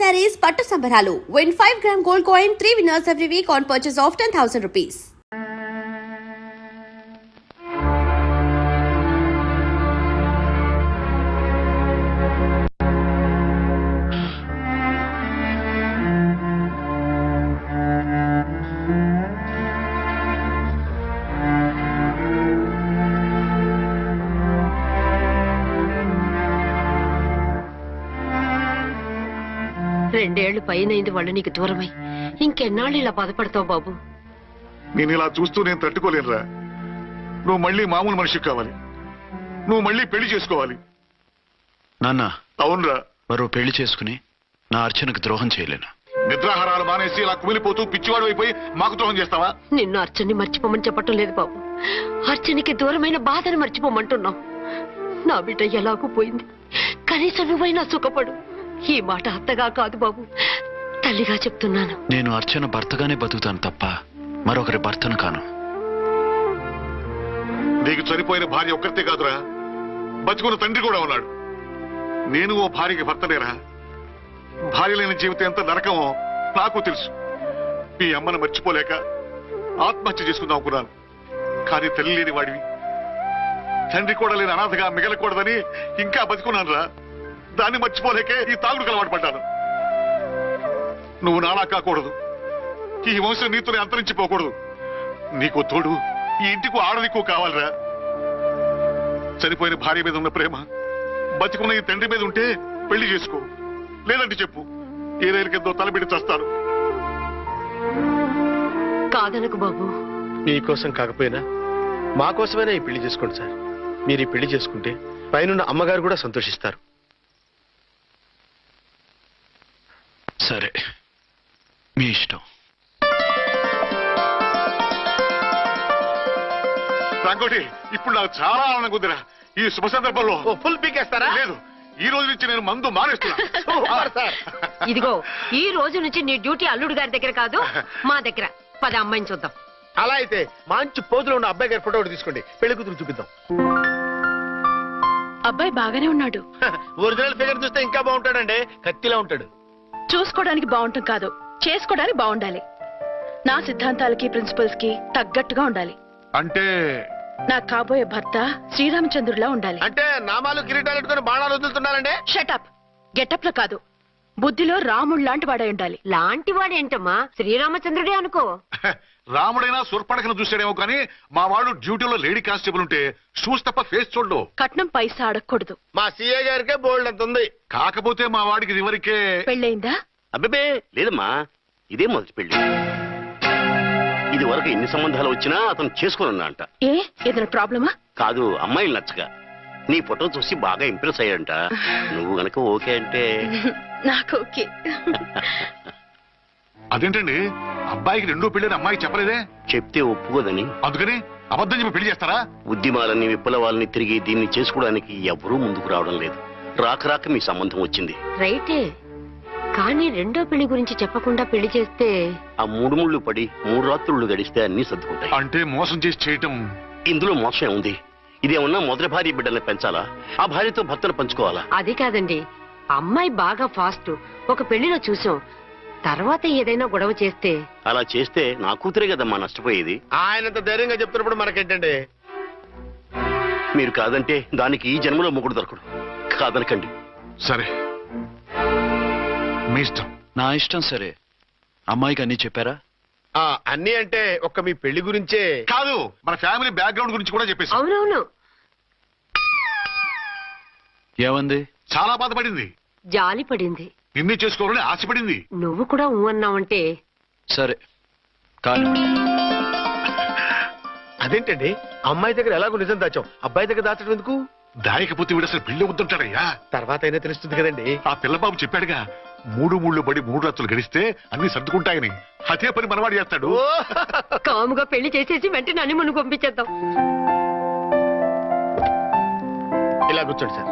sarees పట్టు సంబరాలు. Win 5-gram gold coin, 3 winners every week on purchase of 10,000 rupees. రెండేళ్లు పైనైంది వాళ్ళు నీకు దూరమై ఇంకెన్నాళ్ళు ఇలా బాధపడతావు బాబు? నేను ఇలా చూస్తూ నేను తట్టుకోలేనురా. నువ్వు మళ్ళీ మామూలు మనిషి కావాలి. నువ్వు మళ్ళీ పెళ్లి చేసుకోవాలి. నాన్న, అవునరా. మరో పెళ్లి చేసుకుని నా అర్చనకు ద్రోహం చేయలేను. నిద్రాహారాలు మానేసి ఇలా కుమిలిపోతూ పిచ్చివాడు అయిపోయి మాకు ద్రోహం చేస్తావా? నిన్ను అర్చన్ని మర్చిపోమని చెప్పటం లేదు బాబు. అర్చనికి దూరమైన బాధను మర్చిపోమంటున్నావు. నా బిడ్డ ఎలాగూ పోయింది, కనీసం నువ్వైనా సుఖపడు. ఈ మాట అత్తగా కాదు బాబు, తల్లిగా చెప్తున్నాను. నేను అర్చన భర్తగానే బతుకుతాను తప్ప మరొకరి భర్తను కాను. నీకు చనిపోయిన భార్య ఒక్కరితే కాదురా, బతుకున్న తండ్రి కూడా ఉన్నాడు. నేను ఓ భార్యకి భర్తనేరా. భార్య లేని జీవితం ఎంత నరకమో నాకు తెలుసు. మీ అమ్మను మర్చిపోలేక ఆత్మహత్య చేసుకుందాం అనుకున్నాను. కానీ తల్లి లేని వాడివి, తండ్రి కూడా లేని అనాథగా మిగలకూడదని ఇంకా బతుకున్నాను రా. దాన్ని మర్చిపోలేకే ఈ తాగుడుకు అలవాటు పడ్డాను. నువ్వు నాలా కాకూడదు, ఈ వంశం నీతోనే అంతరించిపోకూడదు. నీకు తోడు ఈ ఇంటికి ఆడదికు కావాలిరా. చనిపోయిన భార్య మీద ఉన్న ప్రేమ బతికున్న ఈ తండ్రి మీద ఉంటే పెళ్లి చేసుకో, లేదంటే చెప్పు. ఏ రైలు కిందో తలబెట్టి చస్తాను. కాదనకు బాబు. మీకోసం కాకపోయినా మా కోసమైనా ఈ పెళ్లి చేసుకోండి సార్. మీరు ఈ పెళ్లి చేసుకుంటే పైనున్న అమ్మగారు కూడా సంతోషిస్తారు. సరే, మీ ఇష్టం. రంగోటి, ఇప్పుడు నాకు చాలా ఆనందంగా కుదిరా. ఈ శుభ సందర్భంలో ఫుల్ పీకేస్తారా? లేదు, ఈ రోజు నుంచి నేను మందు మానేస్తున్నా. ఇదిగో, ఈ రోజు నుంచి నీ డ్యూటీ అల్లుడు గారి దగ్గర కాదు, మా దగ్గర. పద అమ్మాయిని చూద్దాం. అలా అయితే మంచి పోజులో ఉన్న అబ్బాయి గారి ఫోటో ఒకటి తీసుకోండి, పెళ్లి కూతురు చూపిద్దాం. అబ్బాయి బాగానే ఉన్నాడు. ఒరిజినల్ ఫిగర్ చూస్తే ఇంకా బాగుంటాడండి, కత్తిలా ఉంటాడు. చూసుకోవడానికి బాగుంటాం కాదు, చేసుకోవడానికి బాగుండాలి. నా సిద్ధాంతాలకి ప్రిన్సిపల్స్ కి తగ్గట్టుగా ఉండాలి. అంటే నా కాబోయే భర్త శ్రీరామచంద్రులా ఉండాలి. అంటే నామాలు కిరీటాలు పెట్టుకుని బాణాలు వదులుతున్నారండి. షటప్. గెటప్ లో కాదు, బుద్ధిలో రాముడు లాంటి వాడై ఉండాలి. లాంటి వాడేంటమ్మా, శ్రీరామచంద్రుడే అనుకో. రాముడైనా సుర్పడకను చూసాడేమో కానీ మా వాడు డ్యూటీలో లేడీ కానిస్టేబుల్ ఉంటే షూస్ తప్ప ఫేస్ చూడడు. కట్నం పైసా అడగకూడదు. మా సీఏ గారికే బోల్డ్ అంత ఉంది. కాకపోతే మా వాడికి ఇదివరకే పెళ్ళయిందా? అబ్బే లేదమ్మా, ఇదే మొదటి పెళ్లి. ఇది వరకు ఎన్ని సంబంధాలు వచ్చినా అతను చేసుకున్నా అంట. ఏ ఏదైనా ప్రాబ్లమా? కాదు, అమ్మాయిలు నచ్చగా నీ ఫోటో చూసి బాగా ఇంప్రెస్ అయ్యాడంట. నువ్వు గనక ఓకే అంటే నాకు ఓకే. అదేంటండి, అబ్బాయికి రెండో పెళ్లి అమ్మాయికి చెప్పలేదే? చెప్తే ఒప్పుకోదని. అందుకని అబద్ధం చెప్పి పెళ్లి చేస్తారా? ఉద్యమాలని విప్లవాలని తిరిగి దీన్ని చేసుకోవడానికి ఎవరూ ముందుకు రావడం లేదు. రాక రాక మీ సంబంధం వచ్చింది. రైటే, కానీ రెండో పెళ్లి గురించి చెప్పకుండా పెళ్లి చేస్తే ఆ మూడు ముళ్ళు పడి 3 రాత్రుళ్ళు గడిస్తే అన్ని సర్దుకుంటాయి. అంటే మోసం చేసి చేయటం. ఇందులో మోసం ఉంది. ఇదేమన్నా మొదటి భార్య బిడ్డల్ని పెంచాలా, ఆ భార్యతో భర్తను పంచుకోవాలా? అది కాదండి, అమ్మాయి బాగా ఫాస్ట్. ఒక పెళ్లిలో చూసాం, తర్వాత ఏదైనా గొడవ చేస్తే. అలా చేస్తే నా కూతురే కదమ్మా నష్టపోయేది. ఆయనంత ధైర్యంగా చెప్తున్నప్పుడు మనకేంటండి? మీరు కాదంటే దానికి ఈ జన్మలో మొగుడు దొరకడు. కాదనకండి. సరే, మీ ఇష్టం. నా ఇష్టం. సరే, అమ్మాయికి అన్నీ చెప్పారా? అన్ని అంటే ఒక్క మీ పెళ్లి గురించే కాదు, మన ఫ్యామిలీ బ్యాక్గ్రౌండ్ గురించి కూడా చెప్పేసి. అవునవును. ఏమంది? చాలా బాధపడింది, జాలి పడింది, నిన్నే చేసుకోవాలని ఆశపడింది. నువ్వు కూడా అన్నావంటే. సరే కానీ అదేంటండి, అమ్మాయి దగ్గర ఎలాగో నిజం దాచాం, అబ్బాయి దగ్గర దాచడం ఎందుకు? దాయకపోతే వీడు అసలు పెళ్లి వద్దంటాడయ్యా. తర్వాత అయినా తెలుస్తుంది కదండి. ఆ పిల్లబాబు చెప్పాడుగా, 3 ముళ్ళు పడి 3 రాత్రులు గడిస్తే అన్ని సర్దుకుంటాయని. అదే పని మనవాడు చేస్తాడు. కాముగా పెళ్లి చేసేసి వెంటనే హనీమూన్ పంపించేద్దాం. ఇలా కూర్చోండి sir.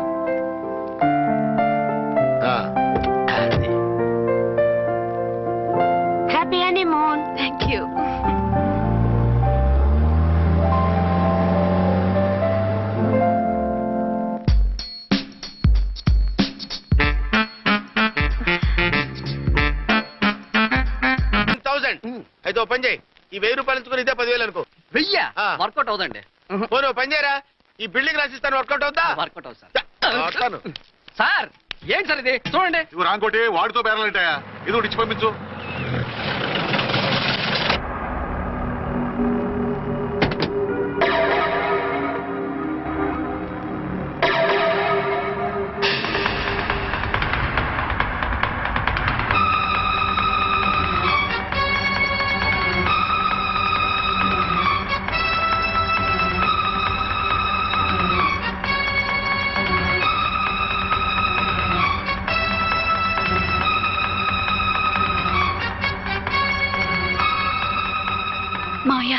Happy honeymoon. Thank you. ఓ పని చేయి, ఈ 1000 రూపాయలు ఎంచుకుని ఇదే 10,000 అనుకో. వెయ్యా ఆ. వర్కౌట్ అవుదండి. పోనీ ఓ పని చేయరా, ఈ బిల్డింగ్ రాసిస్తాను, వర్కౌట్ అవుతా. వర్కౌట్ అవుతుంది సార్. వస్తాను. సార్ ఏంటి సార్ ఇది చూడండి. ఇవి రాంకోటి వాడితో బేరాలంటాయా? ఇది ఒకటి ఇచ్చి పంపించు. మావయ్య,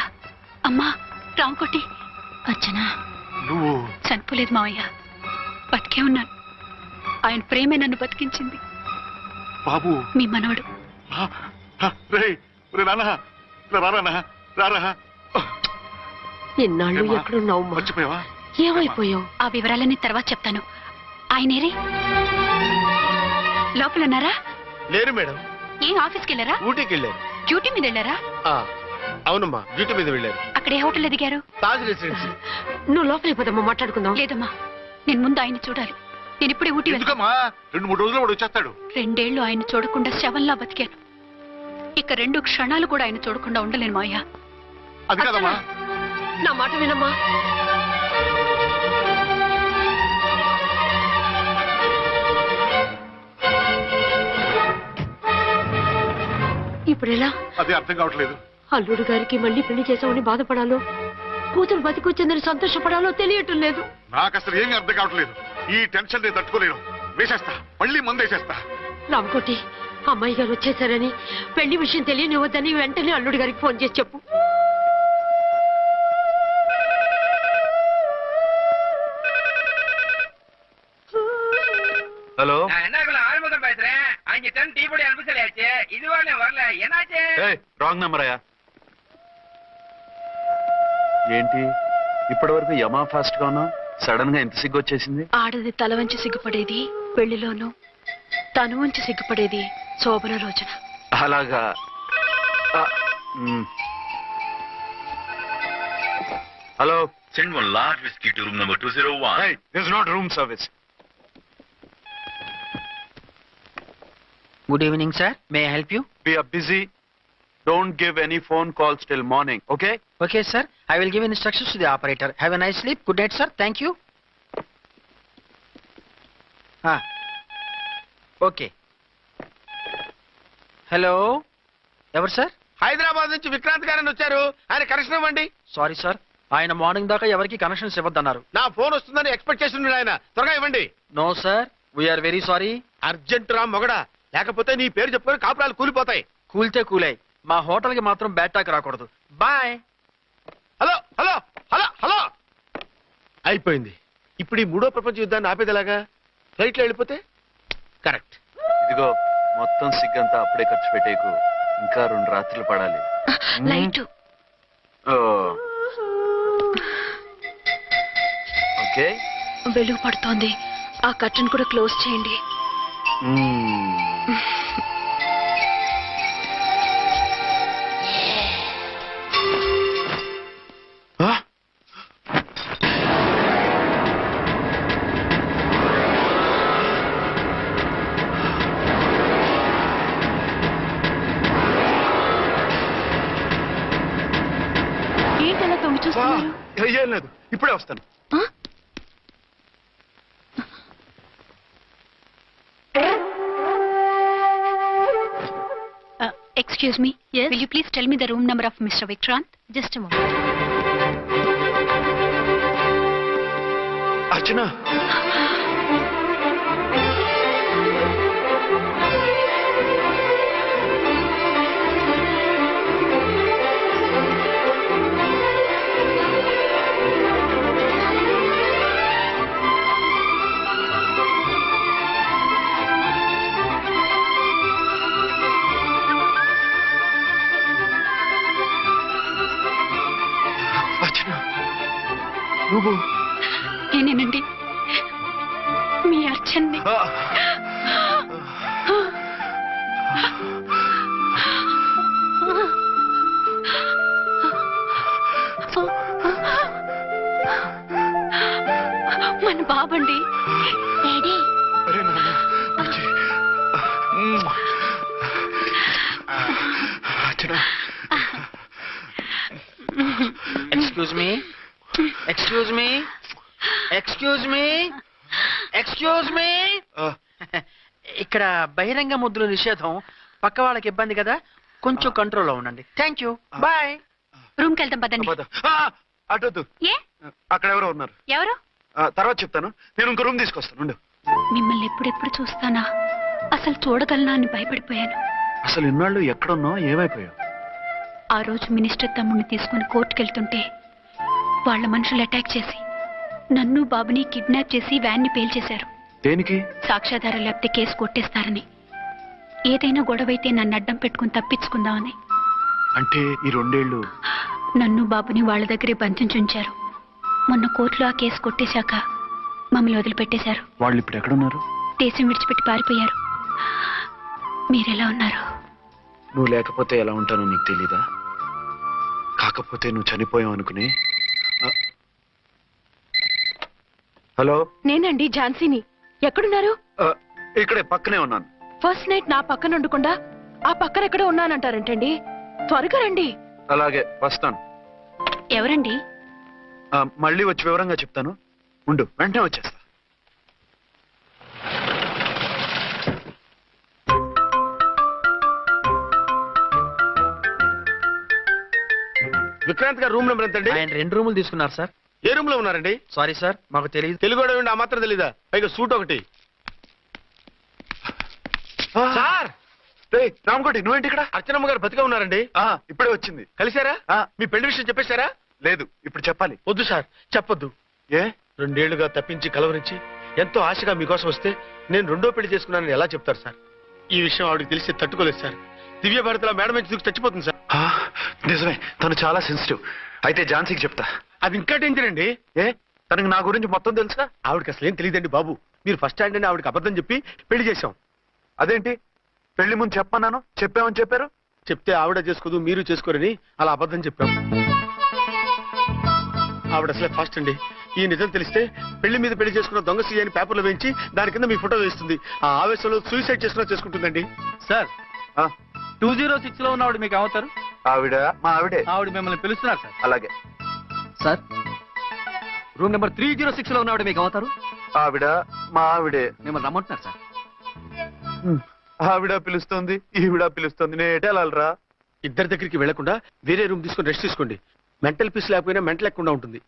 అమ్మా, రామకోటి. అచ్చనా, నువ్వు చనిపోలేదు మావయ్య, బతికే ఉన్నాను. ఆయన ప్రేమే నన్ను బతికించింది. బాబు మీ మనవడు. రే నాన్న, రారా రారా. ఇన్నాళ్ళు ఏమ్మా? ఎక్కడున్నావు మర్చిపోయావా? ఏమైపోయావు? ఆ వివరాలన్నీ తర్వాత చెప్తాను. ఆయనేరి లోపలన్నారా? లేరు మేడం, ఏం ఆఫీస్కి వెళ్ళారా? ఊటీకి వెళ్ళారు. డ్యూటీ మీద వెళ్ళారా? అవునమ్మా, డ్యూటీ మీద వెళ్ళారు. అక్కడ ఏ హోటల్ ఎదిగారు? తాజ్ రెసిడెన్సీ. నువ్వు లోపలికి పోదమ్మా, మాట్లాడుకుందాం. లేదమ్మా, నేను ముందు ఆయన్ని చూడాలి. నేను ఇప్పుడే ఊటీ వెళ్తాను. ఎందుకమ్మా? 2-3 రోజుల్లో వాడు వచ్చేస్తాడు. 2 ఏళ్లు ఆయన చూడకుండా శవంలా బతికాను. ఇక 2 క్షణాలు కూడా ఆయన చూడకుండా ఉండలేను మాయా. అది కాదమ్మా. నా మాట వినమ్మా. ఇప్పుడెలా? అది అర్థం కావట్లేదు. అల్లుడు గారికి మళ్ళీ పెళ్లి చేసామని బాధపడాలో, కూతురు బతికొచ్చిందని సంతోషపడాలో తెలియటం లేదు. నాకు అసలు ఏమీ అర్థం కావట్లేదు. ఈ టెన్షన్ నేను తట్టుకోలేను. వేసేస్తా, మళ్ళీ మందేసేస్తా. రామకోటి, అమ్మాయి గారు వచ్చేసారని, పెళ్లి విషయం తెలియనివ్వద్దని వెంటనే అల్లుడు గారికి ఫోన్ చేసి చెప్పు. ஹலோ ஆறுமுகம் பேசுறேன். அங்க டன் டீ பொடி அனுப்ப சொல்லியாச்சு. இது வரல என்னாச்சு? రాంగ్ నెంబర్ అయ్యా. ఏంటి ఇప్పటి వరకు యమా ఫాస్ట్ గా ఉన్నావు, సడన్ గా ఎంత సిగ్గు వచ్చేసింది? ఆడది తల వంచి సిగ్గుపడేది పెళ్లిలోనూ, తను వంచి సిగ్గుపడేది శోభన రోజున. అలాగా. Hello, Send one large whiskey to room number 201. hey, this is not room service. Good evening, sir. May I help you? We are busy. Don't give any phone calls till morning, okay? Okay, sir. I will give instructions to the operator. Have a nice sleep. Good night, sir. Thank you. Okay. Hello. ఎవరు sir? Hyderabad నుంచి విక్రాంత్ గారని వచ్చారు. ఆయన connection ఇవ్వండి. Sorry sir, ఆయన morning దాకా ఎవరికి connections ఇవ్వద్దన్నారు. నా ఫోన్ వస్తుందని ఎక్స్పెక్ట్ చేస్తున్నాడు ఆయన. త్వరగా ఇవ్వండి. No sir, we are very sorry. Urgent రా మొగడా, లేకపోతే నీ పేరు చెప్పుకొని కాపురాలు కూలిపోతాయి. కూల్తే కూలాయి, మా హోటల్ కి మాత్రం బ్యాడ్ టాక్ రాకూడదు. Bye. Hello hello hello hello. అయిపోయింది. ఇప్పుడు ఈ 3వ ప్రపంచ యుద్ధాన్ని ఆపేదిలాగా? ఫ్లైట్ లో వెళ్ళిపోతే కరెక్ట్. ఇదిగో మొత్తం సిగ్గంతా అప్పుడే ఖర్చు పెట్టేకు, ఇంకా 2 రాత్రులు పడాలి. లైట్. ఓకే, వెలుగు పడుతోంది, ఆ కర్టన్ కూడా క్లోజ్ చేయండి. ఏంటలా తొంగి చూస్తున్నారు? ఏం లేదు, ఇప్పుడే వస్తాను. Excuse me. Yes. Will you please tell me the room number of Mr. Vikrant? Just a moment. Archana, నువ్వు? నేనేనండి, మీ అర్చన్ని. Excuse me excuse me excuse me excuse me ఇక్కడ బహిరంగ ముద్దుల నిషేధం, పక్క వాళ్ళకి ఇబ్బంది కదా, కొంచెం కంట్రోల్లో ఉండండి. Thank you, bye. రూమ్కి వెళ్తాం పదండి. అటొద్దు, ఏ అక్కడ ఎవరో ఉన్నారు. ఎవరు? తర్వాత చెప్తాను. నేను ఇంకో రూమ్ తీసుకొస్తాను ఉండు. మిమ్మల్ని ఎప్పుడెప్పుడు చూస్తానా, అసలు చూడగలనా అని భయపడిపోయాను. అసలు ఇన్నాళ్ళు ఎక్కడున్నావు, ఏమైపోయావు? ఆ రోజు మినిస్టర్ తమ్ముడిని తీసుకుని కోర్టుకెళ్తుంటే వాళ్ళ మనుషులు అటాక్ చేసి నన్ను బాబుని కిడ్నాప్ చేసి వ్యాన్ని పేల్చేశారు. దేనికి? సాక్ష్యాధారం లేకపోతే కేసు కొట్టేస్తారని. ఏదైనా గొడవైతే నన్ను అడ్డం పెట్టుకుని తప్పించుకుందామని. అంటే ఈ 2 ఏళ్ళు నన్ను బాబుని వాళ్ళ దగ్గరే బంధించుంచారు. మొన్న కోర్టులో ఆ కేసు కొట్టేశాక మమ్మల్ని వదిలిపెట్టేశారు. వాళ్ళు ఇప్పుడు ఎక్కడున్నారు? దేశం విడిచిపెట్టి పారిపోయారు. మీరెలా ఉన్నారు? నువ్వు లేకపోతే ఎలా ఉంటానో నీకు తెలీదా? కాకపోతే నువ్వు చనిపోయావు అనుకుని. హలో, నేనండి ఝాన్సీని. ఎక్కడున్నారు? ఇక్కడే పక్కనే ఉన్నాను. ఫస్ట్ నైట్ నా పక్కన ఉండకుండా ఆ పక్కన ఎక్కడో ఉన్నానంటారంటండి. త్వరగా రండి. అలాగే వస్తాను. ఎవరండి? మళ్ళీ వచ్చి వివరంగా చెప్తాను. ఉండు, వెంటనే వచ్చేస్తా. విక్రాంత్ గారు రూమ్ నెంబర్ ఎంతండి? ఆయన 2 రూములు తీసుకున్నారు సార్. ఏ రూమ్ లో ఉన్నారండి? సారీ సార్, మాకు తెలియదు. తెలుగు ఆ మాత్రం తెలీదా? పైగా సూట్ ఒకటి. సార్, రామకోటి నువ్వేంటి ఇక్కడ? అర్చనమ్మ గారు బతిగా ఉన్నారండి. ఇప్పుడే వచ్చింది. కలిసారా? మీ పెళ్లి విషయం చెప్పేశారా? లేదు, ఇప్పుడు చెప్పాలి. వద్దు సార్, చెప్పొద్దు. ఏ? 2 ఏళ్లుగా తప్పించి కలవరించి ఎంతో ఆశగా మీకోసం వస్తే నేను 2వ పెళ్లి చేసుకున్నానని ఎలా చెప్తారు సార్? ఈ విషయం ఆవిడకి తెలిసి తట్టుకోలేదు సార్. దివ్య భారతిలో మేడం నుంచి దూకి చచ్చిపోతుంది సార్. నిజమే, తను చాలా సెన్సిటివ్. అయితే ఝాన్సీకి చెప్తా. అది ఇంకా డేంజర్ అండి. ఏ? తనకి నా గురించి మొత్తం తెలుసా? ఆవిడకి అసలు ఏం తెలియదండి బాబు. మీరు ఫస్ట్ హ్యాండ్ అని ఆవిడకి అబద్ధం చెప్పి పెళ్లి చేశాం. అదేంటి? పెళ్లి ముందు చెప్పన్నాను, చెప్పామని చెప్పారు. చెప్తే ఆవిడ చేసుకోదు, మీరు చేసుకోరని అలా అబద్ధం చెప్పాం. ఆవిడ అసలే ఫాస్ట్ అండి. ఈ నిజం తెలిస్తే పెళ్లి మీద పెళ్లి చేసుకున్న దొంగ సీ అని పేపర్లో వేయించి దాని కింద మీ ఫోటో వేస్తుంది. ఆ ఆవేశంలో సూసైడ్ చేసుకుంటుందండి. సార్, 206 లో ఉన్నవాడు మీకు అవుతారు? ఆవిడ మా ఆవిడే. ఆవిడ మిమ్మల్ని పిలుస్తున్నారు సార్. అలాగే సార్, రూమ్ నెంబర్ 306 లో ఉన్నవాడు మీకు అవుతారు? ఆవిడ మా ఆవిడే. మిమ్మల్ని రమ్మంటున్నారు సార్. ఆవిడ పిలుస్తుంది, ఈవిడ పిలుస్తుంది. నేను ఎటు వెళ్ళాలరా? ఇద్దరి దగ్గరికి వెళ్లకుండా వేరే రూమ్ తీసుకొని రెస్ట్ తీసుకోండి. మెంటల్ పీస్ లేకపోయినా మెంటల్ లేకుండా ఉంటుంది.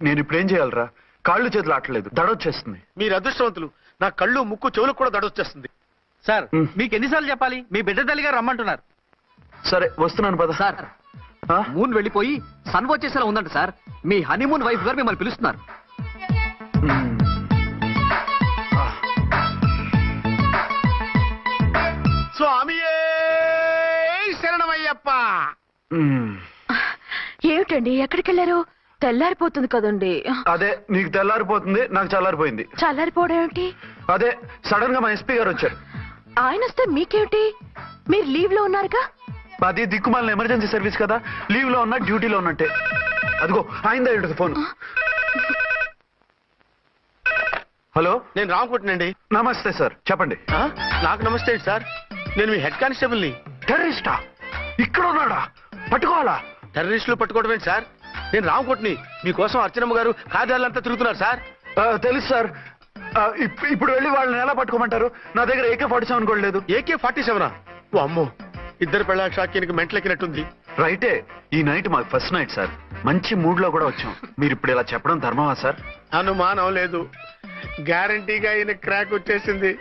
నేను ఇప్పుడు ఏం చేయాలరా? కాళ్ళు చేతులు ఆటలేదు, దడొచ్చేస్తుంది. మీరు అదృష్టవంతులు. నా కళ్ళు ముక్కు చెవులకు కూడా దడొచ్చేస్తుంది. సార్, మీకు ఎన్నిసార్లు చెప్పాలి? మీ బిడ్డ తల్లి గారు రమ్మంటున్నారు. సరే వస్తున్నాను పద. సార్, మూన్ వెళ్ళిపోయి సన్ వచ్చేసేలా ఉందంట సార్. మీ హనీమూన్ వైఫ్ గారు మిమ్మల్ని పిలుస్తున్నారు. స్వామియే శరణమయ్యప్ప. ఏమిటండి, ఎక్కడికి వెళ్ళారు? తెల్లారిపోతుంది కదండి. అదే, నీకు తెల్లారిపోతుంది, నాకు చల్లారిపోయింది. చల్లారిపోవడం ఏమిటి? అదే, సడన్ గా మా ఎస్పీ గారు వచ్చారు. ఆయన వస్తే మీకేమిటి? మీరు లీవ్ లో ఉన్నారుగా. అది దిక్కుమాలిన ఎమర్జెన్సీ సర్వీస్ కదా, లీవ్ లో ఉన్నా డ్యూటీలో ఉన్నట్టే. అదిగో ఆయిందా ఉంటుంది ఫోన్. హలో, నేను రామకుంటున్నాండి. నమస్తే సార్, చెప్పండి. నాకు నమస్తే సార్. నేను మీ హెడ్ కానిస్టేబుల్ని. టెర్రరిస్టా? ఇక్కడ ఉన్నాడా? పట్టుకోవాలా? టెర్రరిస్టులు పట్టుకోవడం ఏంటి సార్? నేను రామకోట్ని. మీకోసం అర్చనమ్మ గారు కార్యాలంతా తిరుగుతున్నారు సార్. తెలుసు సార్. ఇప్పుడు వెళ్ళి వాళ్ళని ఎలా పట్టుకోమంటారు? నా దగ్గర AK-47 కూడా లేదు. AK-47? ఓ అమ్మో, ఇద్దరు పెళ్ళ షాకీనికి మెంటలెక్కినట్టుంది. రైటే, ఈ నైట్ మాకు ఫస్ట్ నైట్ సార్. మంచి మూడ్ లో కూడా వచ్చాం. మీరు ఇప్పుడు ఇలా చెప్పడం ధర్మమా సార్? అనుమానం లేదు, గ్యారంటీగా ఈయన క్రాక్ వచ్చేసింది.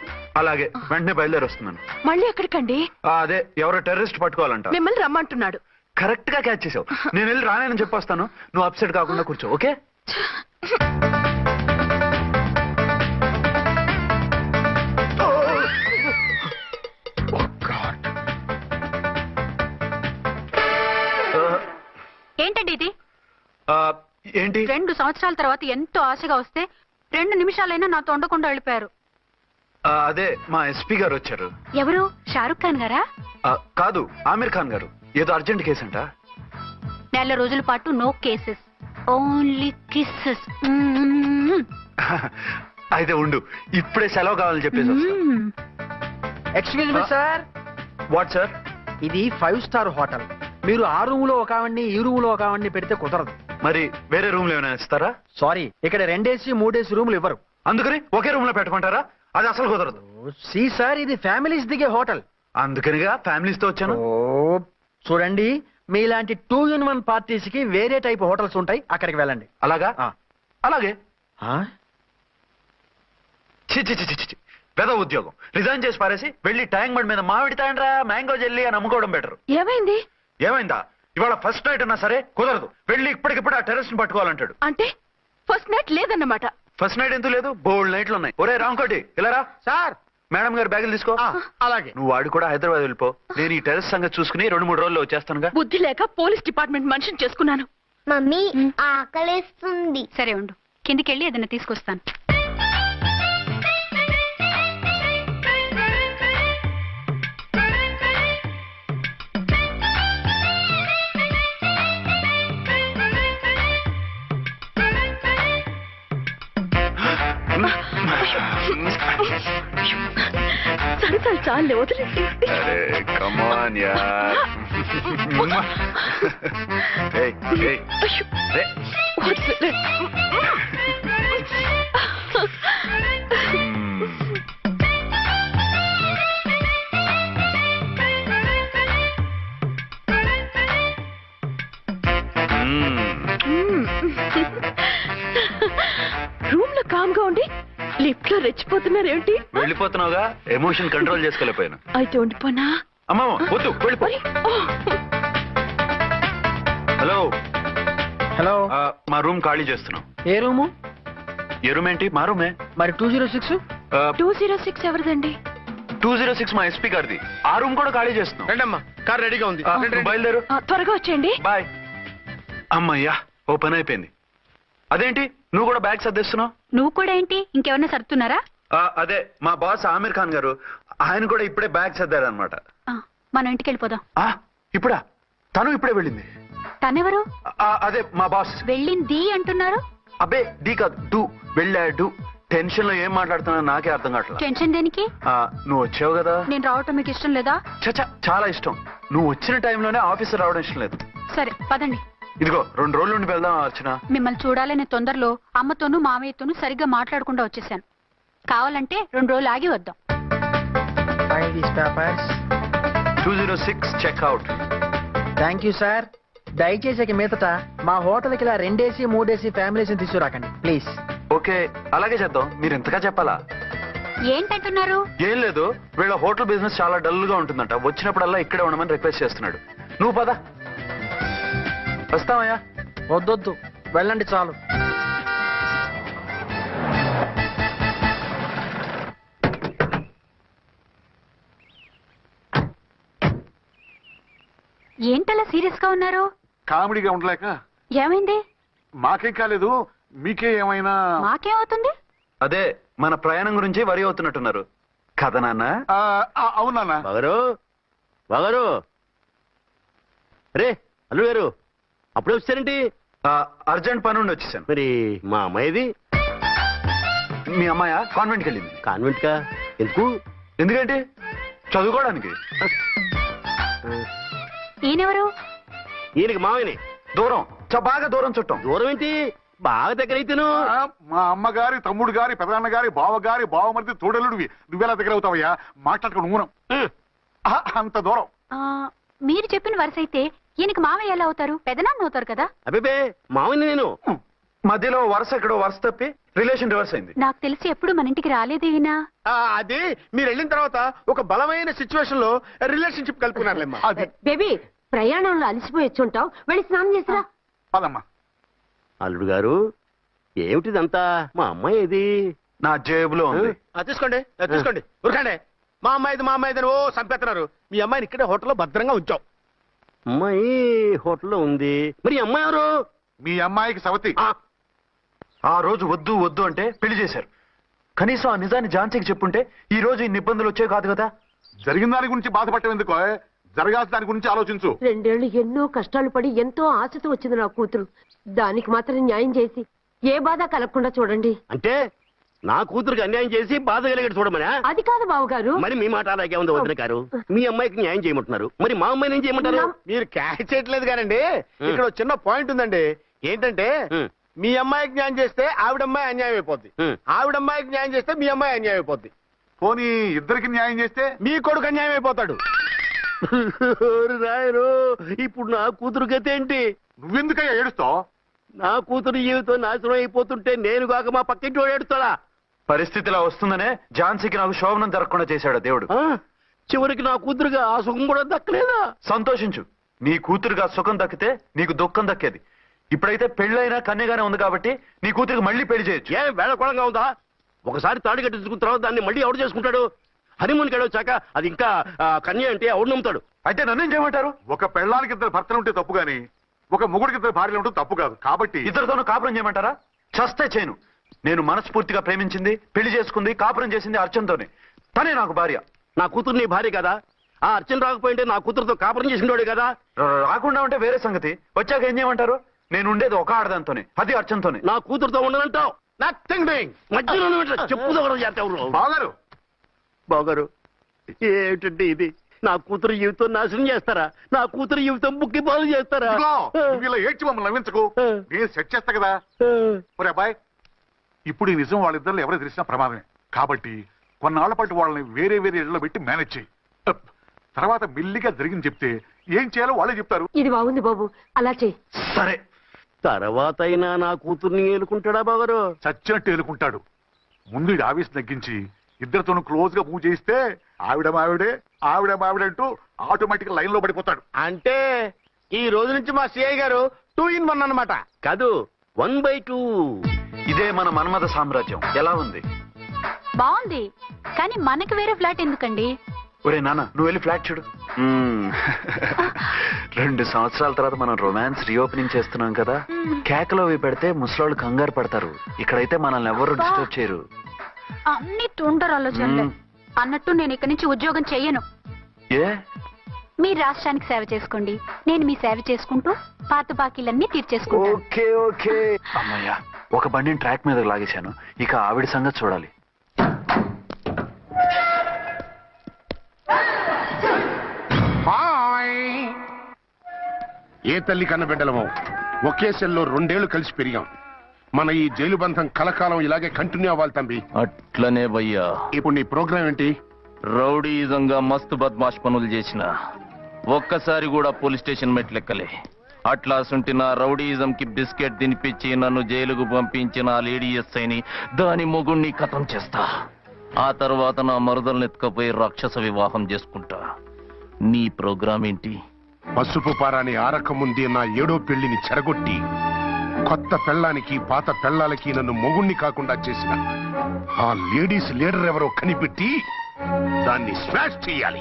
అలాగే, వెంటనే బయలుదేరి వస్తున్నాను. మళ్ళీ ఎక్కడికండి? అదే, ఎవరో టెర్రరిస్ట్ పట్టుకోవాలంట. మిమ్మల్ని రమ్మంటున్నాడు. కరెక్ట్ గా క్యాచ్ చేసావు. నేను వెళ్ళి రానని చెప్పొస్తాను, నువ్వు అప్సెట్ కాకుండా కూర్చో, ఓకే? ఏంటండి ఇది? ఏంటి 2 సంవత్సరాల తర్వాత ఎంతో ఆశగా వస్తే 2 నిమిషాలైనా నాతో ఉండకుండా వెళ్ళిపోయారు. అదే మా ఎస్పీ గారు వచ్చారు. ఎవరు? షారుఖ్ ఖాన్ గారా? కాదు, ఆమీర్ ఖాన్ గారు. ఏదో అర్జెంట్ కేసు అంట. 4 రోజుల పాటు నో కేసెస్, ఓన్లీ కిస్సెస్. అయితే ఉండు, ఇప్పుడే సెలవు కావాలని చెప్పేసి. Excuse me sir. What sir? ఇది 5 స్టార్ హోటల్. మీరు ఆ రూమ్ లో ఒక ఆవిడ్ని, ఈ రూమ్ లో ఒక ఆవిడ్ని పెడితే కుదరదు. మరి వేరే రూమ్ లో ఏమైనా ఇస్తారా? సారీ, ఇక్కడ 2 AC 3 AC రూములు ఇవ్వరు. అందుకని ఒకే రూమ్ లో పెట్టమంటారా? అది అసలు కుదరదు. సి సార్, ఇది ఫ్యామిలీస్ దిగే హోటల్. అందుకనిగా ఫ్యామిలీస్ తో వచ్చాను. చూడండి, మీలాంటి 2 in 1 పార్టీస్ కి వేరే టైప్ హోటల్స్ ఉంటాయి, అక్కడికి వెళ్ళండి. అలాగా? అలాగే. ఆ? చి చి చి చి చి. పెద్ద ఉద్యోగం రిజైన్ చేసి పారేసి వెళ్ళి ట్యాంక్ బండ్ మీద మామిడి తాండ్రా మ్యాంగో జెల్లీ అని అమ్ముకోవడం బెటర్. ఏమైంది? ఏమైందా? ఇవాళ ఫస్ట్ నైట్ అన్నా సరే కుదరదు. వెళ్ళి ఇప్పటికిప్పుడు ఆ టెర్రస్ ని పట్టుకోవాలంటాడు. అంటే ఫస్ట్ నైట్ లేదన్నమాట. ఫస్ట్ నైట్ ఎందుకు లేదు? బోల్డ్ నైట్లు ఉన్నాయి. ఒరే రాంకోటి ఇలారా. సార్. మేడం గారు బ్యాగులు తీసుకో. అలాగే. నువ్వు వాడు కూడా హైదరాబాద్ వెళ్ళిపో. నేను ఈ టెర్రస్ సంగతి చూసుకుని 2-3 రోజుల్లో వచ్చేస్తానుగా. బుద్ధి లేక పోలీస్ డిపార్ట్మెంట్ మనిషిని చేసుకున్నాను. మమ్మీ ఆకలేస్తుంది. సరే ఉండు, కిందికెళ్ళి ఏదైనా తీసుకొస్తాను. సరే చాలే, వదిలేసి. అరే కమాన్ యార్. ఏయ్ ఏయ్ రే. రూమ్ లో కామ్ గా ఉండి లిఫ్ట్ లో రెచ్చిపోతున్నారేంటి? వెళ్ళిపోతున్నావుగా, ఎమోషన్ కంట్రోల్ చేసుకోలేకపోయాను. అయితే ఉండిపోనా? అమ్మా వద్దు, వెళ్ళిపో. Hello hello. మా రూమ్ ఖాళీ చేస్తున్నాం. ఏ రూము? ఏ రూమ్ ఏంటి? మా రూమే. మరి 206? 206 ఎవరిదండి? 206 మా ఎస్పీ గారిది. ఆ రూమ్ కూడా ఖాళీ చేస్తున్నాం. రండమ్మా, కార్ రెడీగా ఉంది. నువ్వు బయలుదేరు. త్వరగా వచ్చేయండి. బాయ్. అమ్మయ్యా, ఓ పని అయిపోయింది. అదేంటి నువ్వు కూడా బ్యాగ్ సర్దేస్తున్నావు? నువ్వు కూడా ఏంటి, ఇంకెవరన్నా సర్దుతున్నారా? అదే మా బాస్ ఆమీర్ ఖాన్ గారు, ఆయన కూడా ఇప్పుడే బ్యాగ్ సర్దారు అనమాట. మనం ఇంటికి వెళ్ళిపోదాం. ఇప్పుడా? తను ఇప్పుడే వెళ్ళింది. తనెవరు? అదే మా బాస్. వెళ్ళింది అంటున్నారు. అబ్బే డీ కాదు, డూ. వెళ్ళాడు. టెన్షన్ లో ఏం మాట్లాడుతున్నా నాకే అర్థం కావట్లేదు. టెన్షన్ దేనికి? నువ్వు వచ్చావు కదా. నేను రావటం మీకు ఇష్టం లేదా? చచ్చా, చాలా ఇష్టం. నువ్వు వచ్చిన టైంలోనే ఆఫీసర్ రావడం ఇష్టం లేదు. సరే పదండి. ఇదిగో 2 రోజుల నుండి వెళ్దాం అర్చన. మిమ్మల్ని చూడాలనే తొందరలో అమ్మతోనూ మామయ్యతోనూ సరిగ్గా మాట్లాడకుండా వచ్చేసాను. కావాలంటే 2 రోజులు ఆగి వద్దాం. 206 చెక్అవుట్. Thank you sir. దయచేసి మీదట మా హోటల్కి ఇలా 2 AC 3 AC ఫ్యామిలీస్ తీసుకురాకండి ప్లీజ్. ఓకే, అలాగే చేద్దాం. మీరు ఎంతగా చెప్పాలా? ఏంటంటున్నారు? ఏం లేదు, వీళ్ళ హోటల్ బిజినెస్ చాలా డల్ గా ఉంటుందంట. వచ్చినప్పుడల్లా ఇక్కడే ఉండమని రిక్వెస్ట్ చేస్తున్నాడు. నువ్వు పద. వస్తావయ్యా? వద్దొద్దు, వెళ్ళండి చాలు. ఏంటలా సీరియస్ గా ఉన్నారు? కామెడీగా ఉండలేక. ఏమైంది? మాకేం కాలేదు, మీకే ఏమైనా? మాకేమవుతుంది? అదే మన ప్రయాణం గురించి వరి అవుతున్నట్టున్నారు కదా నాన్న? అవునా బాగారు బాగారు. రే అల్లు గారు, అప్పుడే వచ్చారేంటి? అర్జెంట్ పని ఉండి వచ్చేసాను. మరి మా అమ్మాయిది? మీ అమ్మాయ కాన్వెంట్కి వెళ్ళింది. కాన్వెంట్ కా? ఎందుకు? ఎందుకంటే చదువుకోవడానికి. ఈయనెవరు? ఈయనకి మామయ్యనే. దూరం, బాగా దూరం చుట్టాం. దూరం ఏంటి, బాగా దగ్గర అయితేను. మా అమ్మగారి, తమ్ముడు గారి, పెదనాన్న గారి, బావగారి, బావమరిది, తోడలుడివి. నువ్వెలా దగ్గర అవుతావయ్యా? మాట్లాడుకుని ఊనం. అంత దూరం. మీరు చెప్పిన వరుస అయితే ఈయనకి మామయ్య ఎలా అవుతారు? పెదనాన్న అవుతారు కదా. అబ్బే మామయ్య నేను. మధ్యలో వరుస ఎక్కడో వరుస తప్పి రిలేషన్ రివర్స్ అయింది. నాకు తెలిసి ఎప్పుడు మన ఇంటికి రాలేదు ఈయన. అది మీరు వెళ్ళిన తర్వాత ఒక బలమైన సిచ్యువేషన్ లో రిలేషన్షిప్ కలుపుకున్నారులేమ్మా. బేబీ, ప్రయాణంలో అలసిపోయి వచ్చుంటావు, వెళ్ళి స్నానం చేసిరా. పదమ్మా. అల్లుడు గారు, ఏమిటిదంతా? మా అమ్మాయి ఏది? నా జేబులో ఉంది. తీసుకోండి తీసుకోండి, ఉరకండి. మా అమ్మాయిది మా అమ్మాయిది ఓ చంపేస్తున్నారు. మీ అమ్మాయిని ఇక్కడే హోటల్లో భద్రంగా ఉంచాం. అమ్మాయి హోటల్లో ఉంది. మరి అమ్మాయి ఎవరు? మీ అమ్మాయికి సవతి. ఆ రోజు వద్దు వద్దు అంటే పెళ్లి చేశారు. కనీసం ఆ నిజాన్ని ఝాన్సీకి చెప్పుంటే ఈ రోజు ఇన్ని ఇబ్బందులు వచ్చే కాదు కదా. జరిగిన దాని గురించి బాధపడటం ఎందుకో, జరగాల్సిన దాని గురించి ఆలోచించు. 2 ఏళ్లు ఎన్నో కష్టాలు పడి ఎంతో ఆశతో వచ్చింది నా కూతురు. దానికి మాత్రం న్యాయం చేసి ఏ బాధ కలగకుండా చూడండి. అంటే నా కూతురికి అన్యాయం చేసి బాధ కలిగేది చూడమనా? అది కాదు బావగారు. మరి మీ మాట అలాగే ఉంది వదిన గారు. మీ అమ్మాయికి న్యాయం చేయమంటున్నారు, మరి మా అమ్మాయిని ఏం చేయమంటారు? మీరు క్యాచ్ చేయట్లేదు కానండి. ఇక్కడ ఒక చిన్న పాయింట్ ఉందండి. ఏంటంటే మీ అమ్మాయికి న్యాయం చేస్తే ఆవిడమ్మాయి అన్యాయం అయిపోద్ది, ఆవిడమ్మాయికి న్యాయం చేస్తే మీ అమ్మాయి అన్యాయం అయిపోద్ది. పోనీ ఇద్దరికి న్యాయం చేస్తే మీ కొడుకు అన్యాయం అయిపోతాడు. రాయరు, ఇప్పుడు నా కూతురు గతి ఏంటి? నువ్వెందుకయ్యా ఏడుస్తావు? నా కూతురు జీవితం నాశనం అయిపోతుంటే నేను కాక మా పక్కింటి వాడు ఏడుస్తాడా? పరిస్థితిలా వస్తుందనే ఝాన్సీకి నాకు శోభనం జరగకుండా చేశాడు దేవుడు. చివరికి నా కూతురుగా ఆ సుఖం కూడా దక్కలేదా? సంతోషించు, నీ కూతురుగా సుఖం దక్కితే నీకు దుఃఖం దక్కేది. ఇప్పుడైతే పెళ్ళైనా కన్యగానే ఉంది కాబట్టి నీ కూతురికి మళ్ళీ పెళ్లి చేయొచ్చు. ఏం వేళకోళంగా ఉందా? ఒకసారి తాడు కట్టించుకున్న తర్వాత దాన్ని మళ్ళీ ఎవడు చేసుకుంటాడు? హనీమూన్కి వచ్చాక అది ఇంకా కన్య అంటే ఎవడు నమ్ముతాడు? అయితే నన్నేం చేయమంటారు? ఒక పెళ్ళానికి 2 భర్తలు ఉంటే తప్పు గాని ఒక మొగుడికి 2 భార్యలు ఉంటే తప్పు కాదు. కాబట్టి ఇద్దరితోనూ కాపురం చేయమంటారా? చస్తే చేయను. నేను మనస్ఫూర్తిగా ప్రేమించింది, పెళ్లి చేసుకుంది, కాపురం చేసింది అర్చనతోనే. తనే నాకు భార్య. నా కూతురు నీ భార్య కదా? ఆ అర్చన రాకపోయింటే నా కూతురుతో కాపురం చేసినోడే కదా? రాకుండా ఉంటే వేరే సంగతి. వచ్చాక ఏం చేయమంటారు? నేను ఉండేది ఒక ఆడదాంతోనే, అది అర్చనతోనే. నా కూతురుతో ఉండనంటావు? Nothing doing. మధ్యలో చెప్పుదో చేస్తావు బాగారు. బాగారు ఏమిటంటే ఇది? నా కూతురు జీవితం నాశనం చేస్తారా? నా కూతురు జీవితం బుక్కి బాగు చేస్తారా? ఇలా ఏడ్చి మమ్మల్ని నవ్వించకు, నేను సెట్ చేస్తా కదా. ఒరే అబ్బాయి, ఇప్పుడు ఈ నిజం వాళ్ళిద్దరు ఎవరో తెలిసినా ప్రమాదమే. కాబట్టి కొన్నాళ్ల పాటు వాళ్ళని వేరే వేరే ఇళ్లలో పెట్టి మేనేజ్ చేయి. తర్వాత మెల్లిగా జరిగింది చెప్తే ఏం చేయాలో వాళ్ళే చెప్తారు. ఇది బాగుంది బాబు, అలా చెయ్యి. సరే, తర్వాత అయినా నా కూతుర్ని ఏలుకుంటాడా బాగారు? చచ్చినట్టు ఏలుకుంటాడు. ముందు ఈ ఆవేశం తగ్గించి ఇద్దరితోనూ క్లోజ్ గా మూవ్ చేయిస్తే ఆవిడ మావిడే ఆవిడ మావిడంటూ ఆటోమేటిక్ లైన్ లో పడిపోతాడు. అంటే ఈ రోజు నుంచి మా సిఐ గారు 2 in 1 అన్నమాట. కాదు, 1/2. ఇదే మన మన్మథ సామ్రాజ్యం. ఎలా ఉంది? బాగుంది, కానీ మనకి వేరే ఫ్లాట్ ఎందుకండి? ఒరే నాన్న, నువ్వు వెళ్ళి ఫ్లాట్ చూడు. 2 సంవత్సరాల తర్వాత మనం రొమాన్స్ రీఓపెనింగ్ చేస్తున్నాం కదా. కేకలో అవి పెడితే ముసలోళ్ళు కంగారు పడతారు. ఇక్కడైతే మనల్ని ఎవరు డిస్టర్బ్ చేయరు. అన్ని తొందర ఆలోచనలే. అన్నట్టు నేను ఇక్కడి నుంచి ఉద్యోగం చెయ్యను. ఏ? మీరు రాష్ట్రానికి సేవ చేసుకోండి, నేను మీ సేవ చేసుకుంటూ పాత బాకీలన్నీ తీర్చేసుకుంటాను. Okay okay. అమ్మయ్యా, ఒక బండిని ట్రాక్ మీద లాగేశాను. ఇక ఆవిడ సంగతి చూడాలి. ఏ తల్లి కన్న బిడ్డలమో ఒకే సెల్లో 2 ఏళ్లు కలిసి పెరిగాం. మన ఈ జైలు బంధం కలకాలం ఇలాగే కంటిన్యూ అవ్వాలి తంబి. అట్లనే భయ్యా. ఇప్పుడు నీ ప్రోగ్రామ్ ఏంటి? రౌడీజంగా మస్తు బద్మాష్ పనులు చేసిన ఒక్కసారి కూడా పోలీస్ స్టేషన్ మెట్లెక్కలే. అట్లా సుంటి నా రౌడీజం కి బిస్కెట్ తినిపించి నన్ను జైలుకు పంపించిన లేడీ ఎస్ఐని దాని మొగుణ్ణి ఖతం చేస్తా. ఆ తర్వాత నా మరుదల్ని ఎత్తుకపోయి రాక్షస వివాహం చేసుకుంటా. నీ ప్రోగ్రామ్ ఏంటి? పసుపు పారాని ఆరక ముందే నా 7వ పెళ్లిని చెరగొట్టి కొత్త పెళ్ళానికి పాత పెళ్ళాలకి నన్ను మొగుణ్ణి కాకుండా చేసిన ఆ లేడీస్ లీడర్ ఎవరో కనిపెట్టి దాన్ని స్మాష్ చేయాలి.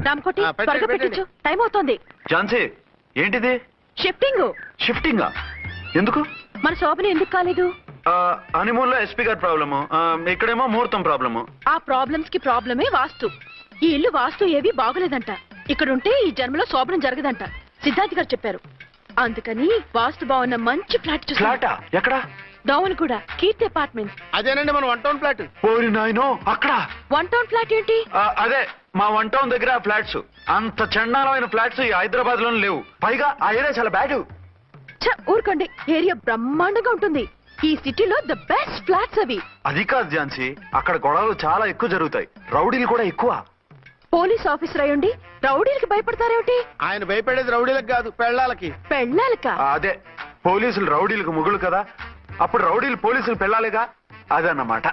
రామ్కోటి, త్వరగా పెట్టించు, టైం అవుతోంది. ఝాన్సీ, ఏంటిది? షిఫ్టింగ్. షిఫ్టింగా? ఎందుకు? మన శోభని ఎందుకు కాలేదు? హనీమూన్ లో ఎస్పీ గారి ప్రాబ్లము, ఇక్కడేమో ముహూర్తం ప్రాబ్లము. ఆ ప్రాబ్లమ్స్ కి ప్రాబ్లమే వాస్తు. ఈ ఇల్లు వాస్తు ఏవి బాగులేదంట. ఇక్కడుంటే ఈ జన్మలో శోభనం జరగదంట సిద్ధాంతి గారు చెప్పారు. అందుకని వాస్తు బాగున్న మంచి ఫ్లాట్ చూసి. ఫ్లాటా? ఎక్కడ? డౌన్ కూడా కీర్తి అపార్ట్మెంట్స్. అదేనండి మన 1 టౌన్ ఫ్లాట్. ఓరి నాయనో, అక్కడ 1 టౌన్ ఫ్లాట్ ఏంటి? అదే మా 1 టౌన్ దగ్గర ఫ్లాట్స్. అంత చండాలమైన ఫ్లాట్స్ ఈ హైదరాబాద్ లోనే లేవు. పైగా ఆ ఏరియా చాలా బ్యాడ్. ఊరుకోండి, ఏరియా బ్రహ్మాండంగా ఉంటుంది. ఈ సిటీలో ద బెస్ట్ ఫ్లాట్స్ అవి. అది కాదు ఝాన్సీ, అక్కడ గొడవలు చాలా ఎక్కువ జరుగుతాయి, రౌడీలు కూడా ఎక్కువ. పోలీస్ ఆఫీసర్ అయ్యుండి రౌడీలకి భయపడతారేమిటి? ఆయన భయపడేది రౌడీలకు కాదు, పెళ్ళాలకి. పెళ్ళాలకా? అదే, పోలీసులు రౌడీలకు మొగులు కదా, అప్పుడు రౌడీలు పోలీసులు పెళ్ళాలిగా, అదన్నమాట.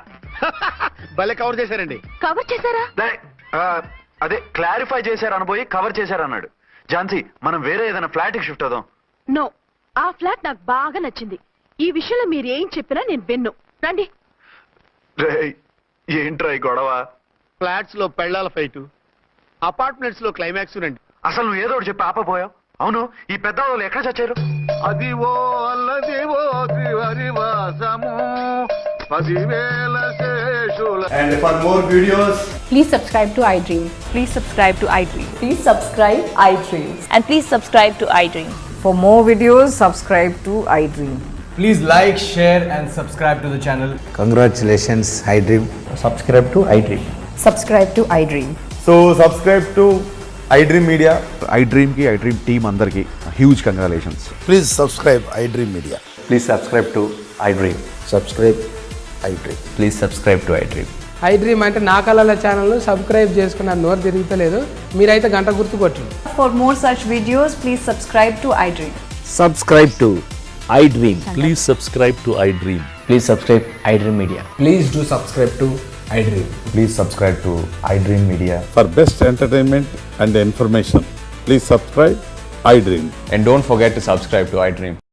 భలే కవర్ చేశారండి. కవర్ చేశారా? అదే క్లారిఫై చేశారు అనబోయి కవర్ చేశారన్నాడు. ఝాన్సీ, మనం వేరే ఏదైనా ఫ్లాట్ కి షిఫ్ట్ అవుదాం. నో, ఆ ఫ్లాట్ నాకు బాగా నచ్చింది. ఈ విషయంలో మీరు ఏం చెప్పినా నేను విన్ను. రండి. ఏంట్రా ఈ గొడవ? ఫ్లాట్స్ లో పెళ్ళాల ఫైట్, అపార్ట్మెంట్స్ లో క్లైమాక్స్ రండి. అసలు నువ్వు ఏదో ఒకటి చెప్పి ఆపపోయావు. అవును, ఈ పెద్దవాళ్ళు ఎక్కడ చచ్చారు? అది ఓ అల్లది ఓ త్రివరివాసము 10,000 శేషుల. And for more videos, please subscribe to iDream. Please subscribe to iDream. Please subscribe iDream. And please subscribe to iDream. For more videos, subscribe to iDream. please like, share and subscribe to the channel. Congratulations, iDream. Subscribe to iDream. Subscribe to iDream. So subscribe to iDream Media. iDream ki iDream team andarki huge congratulations. Please subscribe iDream Media. Please subscribe to iDream. Subscribe iDream. Please subscribe to iDream. iDream అంటే నా కళల channel subscribe చేసుకున్న నోరు తిరుగుతలేదు. మీరైతే గంట గుర్తు కొట్టండి. For more such videos, please subscribe to iDream. Subscribe to iDream. Please subscribe to iDream. Please subscribe iDream Media. Please do subscribe to iDream. Please subscribe to iDream Media. For best entertainment and information, please subscribe iDream. And don't forget to subscribe to iDream.